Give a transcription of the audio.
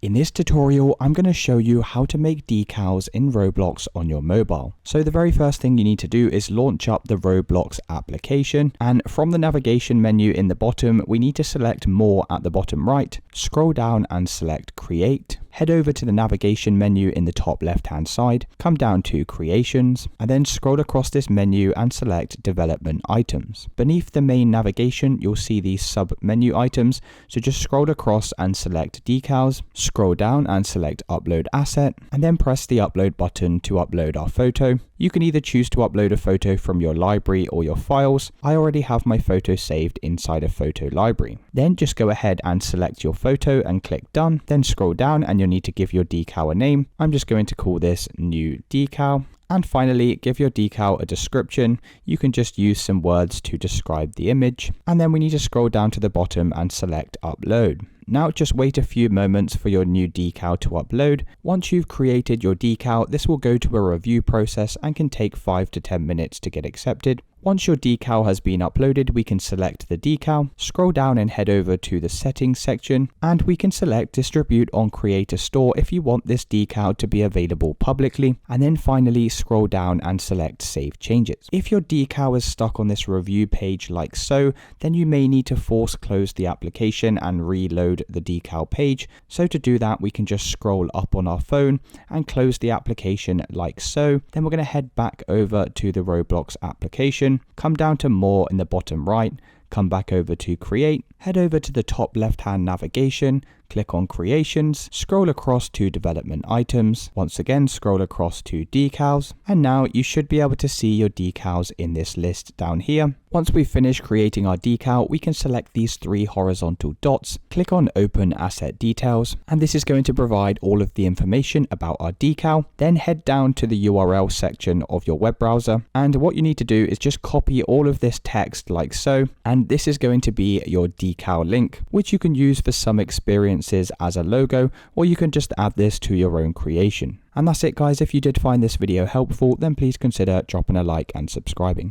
In this tutorial, I'm going to show you how to make decals in Roblox on your mobile. So the very first thing you need to do is launch up the Roblox application, and from the navigation menu in the bottom, we need to select More at the bottom right, scroll down and select Create. Head over to the navigation menu in the top left hand side, come down to Creations, and then scroll across this menu and select Development Items. Beneath the main navigation, you'll see these sub-menu items, so just scroll across and select Decals, scroll down and select Upload Asset, and then press the Upload button to upload our photo. You can either choose to upload a photo from your library or your files. I already have my photo saved inside a photo library. Then just go ahead and select your photo and click Done, then scroll down and you'll need to give your decal a name. I'm just going to call this New Decal. And finally, give your decal a description. You can just use some words to describe the image. And then we need to scroll down to the bottom and select Upload. Now just wait a few moments for your new decal to upload. Once you've created your decal, this will go to a review process and can take 5 to 10 minutes to get accepted. Once your decal has been uploaded, we can select the decal, scroll down and head over to the settings section, and we can select distribute on Creator Store if you want this decal to be available publicly, and then finally scroll down and select save changes. If your decal is stuck on this review page like so, then you may need to force close the application and reload the decal page. So to do that, we can just scroll up on our phone and close the application like so. Then we're going to head back over to the Roblox application, come down to More in the bottom right, come back over to Create, head over to the top left hand navigation, click on Creations, scroll across to Development Items, once again scroll across to Decals, and now you should be able to see your decals in this list down here. Once we've finished creating our decal, we can select these 3 horizontal dots, click on Open Asset Details, and this is going to provide all of the information about our decal. Then head down to the URL section of your web browser, and what you need to do is just copy all of this text like so, and this is going to be your decal link, which you can use for some experiences as a logo, or you can just add this to your own creation. And that's it guys. If you did find this video helpful, then please consider dropping a like and subscribing.